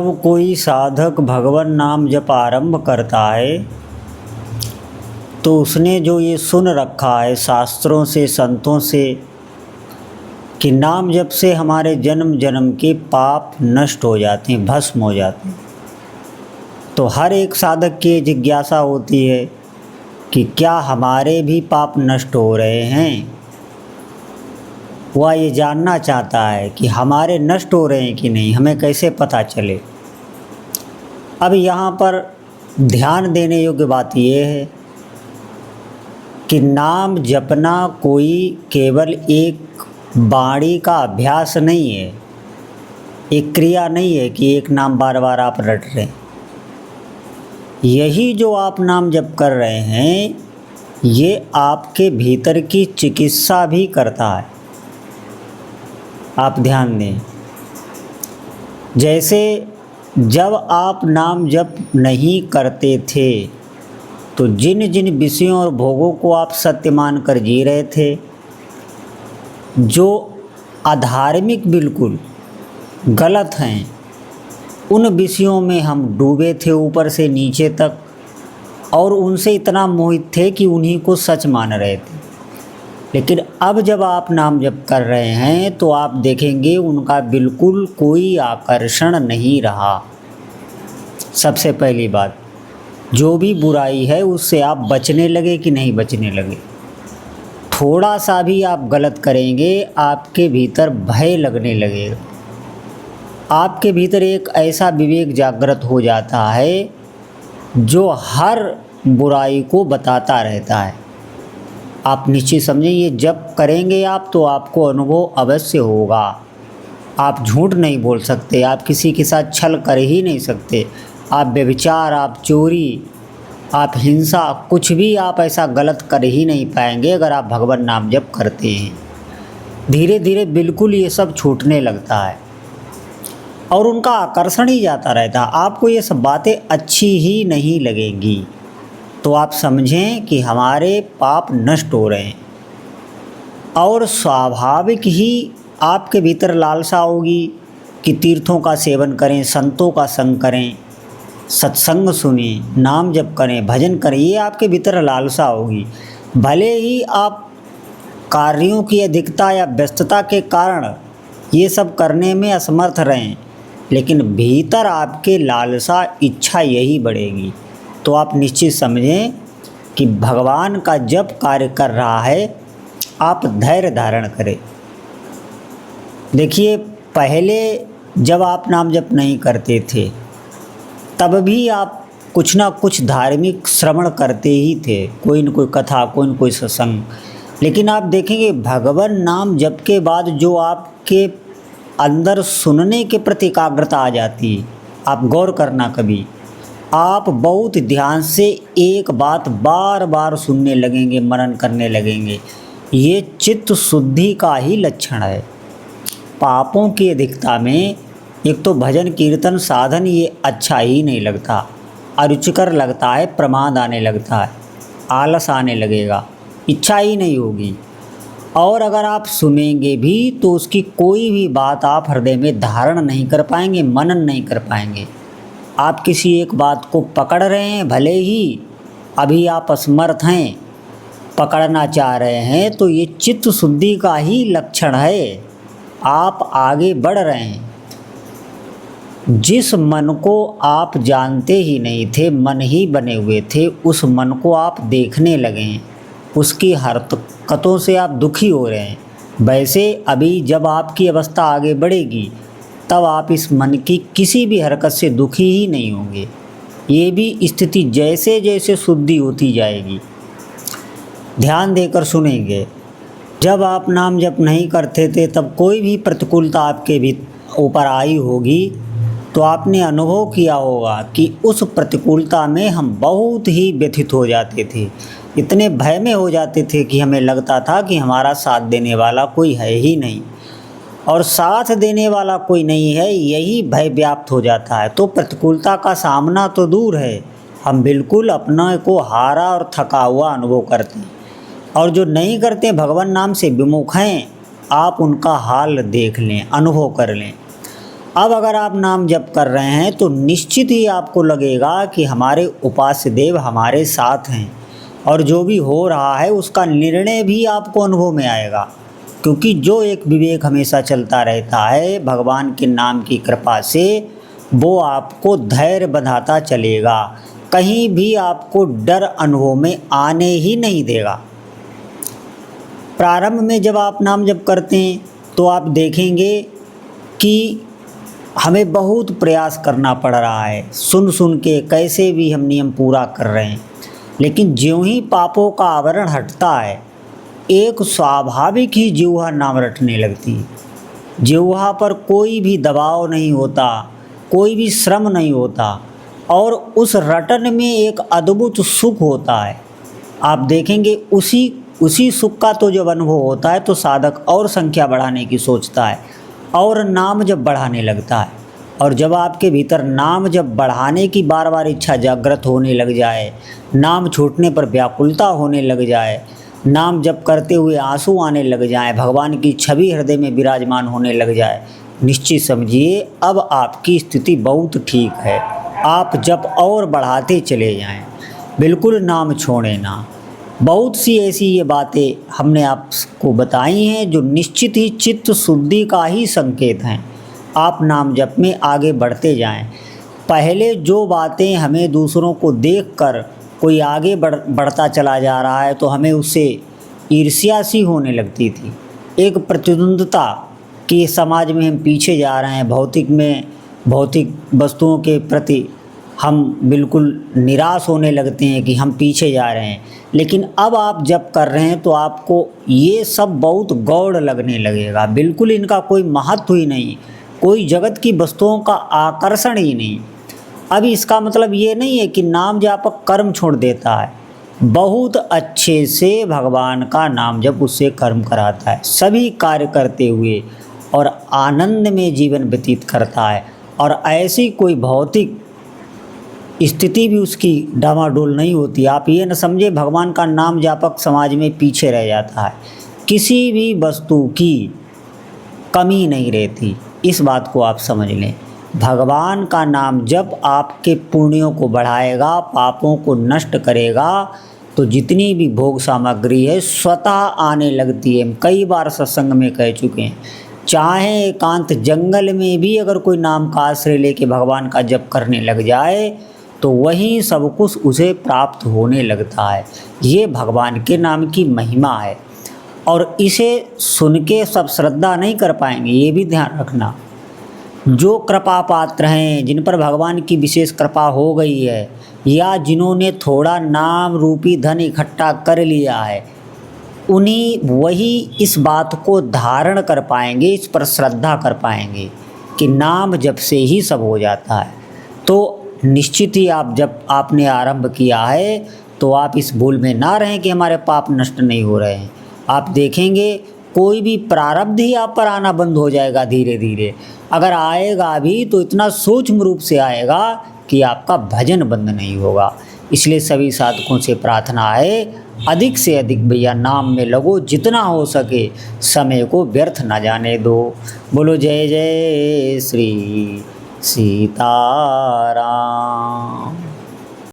जब कोई साधक भगवान नाम जप आरंभ करता है तो उसने जो ये सुन रखा है शास्त्रों से संतों से कि नाम जप से हमारे जन्म जन्म के पाप नष्ट हो जाते हैं, भस्म हो जाते हैं। तो हर एक साधक की जिज्ञासा होती है कि क्या हमारे भी पाप नष्ट हो रहे हैं। वह ये जानना चाहता है कि हमारे नष्ट हो रहे हैं कि नहीं, हमें कैसे पता चले। अब यहाँ पर ध्यान देने योग्य बात यह है कि नाम जपना कोई केवल एक वाणी का अभ्यास नहीं है, एक क्रिया नहीं है कि एक नाम बार बार आप रट रहे हैं। यही जो आप नाम जप कर रहे हैं ये आपके भीतर की चिकित्सा भी करता है। आप ध्यान दें, जैसे जब आप नाम जप नहीं करते थे तो जिन जिन विषयों और भोगों को आप सत्य मान कर जी रहे थे, जो अधार्मिक बिल्कुल गलत हैं, उन विषयों में हम डूबे थे ऊपर से नीचे तक और उनसे इतना मोहित थे कि उन्हीं को सच मान रहे थे। लेकिन अब जब आप नाम जप कर रहे हैं तो आप देखेंगे उनका बिल्कुल कोई आकर्षण नहीं रहा। सबसे पहली बात, जो भी बुराई है उससे आप बचने लगे कि नहीं बचने लगे। थोड़ा सा भी आप गलत करेंगे आपके भीतर भय लगने लगेगा, आपके भीतर एक ऐसा विवेक जागृत हो जाता है जो हर बुराई को बताता रहता है। आप निश्चित समझें, ये जब करेंगे आप तो आपको अनुभव अवश्य होगा। आप झूठ नहीं बोल सकते, आप किसी के साथ छल कर ही नहीं सकते, आप व्यभिचार, आप चोरी, आप हिंसा, कुछ भी आप ऐसा गलत कर ही नहीं पाएंगे अगर आप भगवान नाम जप करते हैं। धीरे धीरे बिल्कुल ये सब छूटने लगता है और उनका आकर्षण ही जाता रहता है। आपको ये सब बातें अच्छी ही नहीं लगेंगी। तो आप समझें कि हमारे पाप नष्ट हो रहे हैं और स्वाभाविक ही आपके भीतर लालसा होगी कि तीर्थों का सेवन करें, संतों का संग करें, सत्संग सुनें, नाम जप करें, भजन करें। ये आपके भीतर लालसा होगी। भले ही आप कार्यों की अधिकता या व्यस्तता के कारण ये सब करने में असमर्थ रहें, लेकिन भीतर आपके लालसा, इच्छा यही बढ़ेगी। तो आप निश्चित समझें कि भगवान का जप कार्य कर रहा है। आप धैर्य धारण करें। देखिए, पहले जब आप नाम जप नहीं करते थे तब भी आप कुछ ना कुछ धार्मिक श्रवण करते ही थे, कोई न कोई कथा, कोई न कोई सत्संग। लेकिन आप देखेंगे भगवान नाम जप के बाद जो आपके अंदर सुनने के प्रति एकाग्रता आ जाती है, आप गौर करना, कभी आप बहुत ध्यान से एक बात बार बार सुनने लगेंगे, मनन करने लगेंगे। ये चित्त शुद्धि का ही लक्षण है। पापों की अधिकता में एक तो भजन कीर्तन साधन ये अच्छा ही नहीं लगता, अरुचिकर लगता है, प्रमाद आने लगता है, आलस आने लगेगा, इच्छा ही नहीं होगी। और अगर आप सुनेंगे भी तो उसकी कोई भी बात आप हृदय में धारण नहीं कर पाएंगे, मनन नहीं कर पाएंगे। आप किसी एक बात को पकड़ रहे हैं, भले ही अभी आप असमर्थ हैं, पकड़ना चाह रहे हैं, तो ये चित्त शुद्धि का ही लक्षण है। आप आगे बढ़ रहे हैं। जिस मन को आप जानते ही नहीं थे, मन ही बने हुए थे, उस मन को आप देखने लगे हैं, उसकी हरकतों से आप दुखी हो रहे हैं। वैसे अभी जब आपकी अवस्था आगे बढ़ेगी तब आप इस मन की किसी भी हरकत से दुखी ही नहीं होंगे। ये भी स्थिति जैसे जैसे शुद्धि होती जाएगी। ध्यान देकर सुनेंगे। जब आप नाम जप नहीं करते थे तब कोई भी प्रतिकूलता आपके भी ऊपर आई होगी तो आपने अनुभव किया होगा कि उस प्रतिकूलता में हम बहुत ही व्यथित हो जाते थे, इतने भय में हो जाते थे कि हमें लगता था कि हमारा साथ देने वाला कोई है ही नहीं, और साथ देने वाला कोई नहीं है, यही भय व्याप्त हो जाता है। तो प्रतिकूलता का सामना तो दूर है, हम बिल्कुल अपने को हारा और थका हुआ अनुभव करते हैं। और जो नहीं करते, भगवान नाम से विमुख हैं, आप उनका हाल देख लें, अनुभव कर लें। अब अगर आप नाम जप कर रहे हैं तो निश्चित ही आपको लगेगा कि हमारे उपास्य देव हमारे साथ हैं, और जो भी हो रहा है उसका निर्णय भी आपको अनुभव में आएगा। क्योंकि जो एक विवेक हमेशा चलता रहता है भगवान के नाम की कृपा से, वो आपको धैर्य बंधाता चलेगा, कहीं भी आपको डर अनुभव में आने ही नहीं देगा। प्रारंभ में जब आप नाम जप करते हैं तो आप देखेंगे कि हमें बहुत प्रयास करना पड़ रहा है, सुन सुन के कैसे भी हम नियम पूरा कर रहे हैं। लेकिन ज्यों ही पापों का आवरण हटता है, एक स्वाभाविक ही जिह्वा नाम रटने लगती है। जिह्वा पर कोई भी दबाव नहीं होता, कोई भी श्रम नहीं होता, और उस रटन में एक अद्भुत सुख होता है। आप देखेंगे उसी सुख का तो जब अनुभव होता है तो साधक और संख्या बढ़ाने की सोचता है और नाम जब बढ़ाने लगता है। और जब आपके भीतर नाम जब बढ़ाने की बार बार इच्छा जागृत होने लग जाए, नाम छूटने पर व्याकुलता होने लग जाए, नाम जप करते हुए आंसू आने लग जाएं, भगवान की छवि हृदय में विराजमान होने लग जाए, निश्चित समझिए अब आपकी स्थिति बहुत ठीक है। आप जप और बढ़ाते चले जाएं, बिल्कुल नाम छोड़ें ना। बहुत सी ऐसी ये बातें हमने आपको बताई हैं जो निश्चित ही चित्त शुद्धि का ही संकेत हैं। आप नाम जप में आगे बढ़ते जाएं। पहले जो बातें हमें दूसरों को देखकर कोई आगे बढ़ता चला जा रहा है तो हमें उससे ईर्ष्या सी होने लगती थी, एक प्रतिद्वंद्विता कि समाज में हम पीछे जा रहे हैं, भौतिक वस्तुओं के प्रति हम बिल्कुल निराश होने लगते हैं कि हम पीछे जा रहे हैं। लेकिन अब आप जब कर रहे हैं तो आपको ये सब बहुत गौड़ लगने लगेगा, बिल्कुल इनका कोई महत्व ही नहीं, कोई जगत की वस्तुओं का आकर्षण ही नहीं। अब इसका मतलब ये नहीं है कि नाम जापक कर्म छोड़ देता है, बहुत अच्छे से भगवान का नाम जप उससे कर्म कराता है, सभी कार्य करते हुए और आनंद में जीवन व्यतीत करता है। और ऐसी कोई भौतिक स्थिति भी उसकी डामाडोल नहीं होती। आप ये न समझे भगवान का नाम जापक समाज में पीछे रह जाता है, किसी भी वस्तु की कमी नहीं रहती, इस बात को आप समझ लें। भगवान का नाम जब आपके पुण्यों को बढ़ाएगा, पापों को नष्ट करेगा, तो जितनी भी भोग सामग्री है स्वतः आने लगती है। हम कई बार सत्संग में कह चुके हैं, चाहे एकांत जंगल में भी अगर कोई नाम का आश्रय लेके भगवान का जप करने लग जाए तो वहीं सब कुछ उसे प्राप्त होने लगता है। ये भगवान के नाम की महिमा है, और इसे सुन के सब श्रद्धा नहीं कर पाएंगे, ये भी ध्यान रखना। जो कृपा पात्र हैं, जिन पर भगवान की विशेष कृपा हो गई है, या जिन्होंने थोड़ा नाम रूपी धन इकट्ठा कर लिया है, उन्हीं वही इस बात को धारण कर पाएंगे, इस पर श्रद्धा कर पाएंगे कि नाम जप से ही सब हो जाता है। तो निश्चित ही आप जब आपने आरंभ किया है तो आप इस भूल में ना रहें कि हमारे पाप नष्ट नहीं हो रहे हैं। आप देखेंगे कोई भी प्रारब्ध ही आप पर आना बंद हो जाएगा धीरे धीरे। अगर आएगा भी तो इतना सूक्ष्म रूप से आएगा कि आपका भजन बंद नहीं होगा। इसलिए सभी साधकों से प्रार्थना है, अधिक से अधिक भैया नाम में लगो, जितना हो सके समय को व्यर्थ ना जाने दो। बोलो जय जय श्री सीताराम।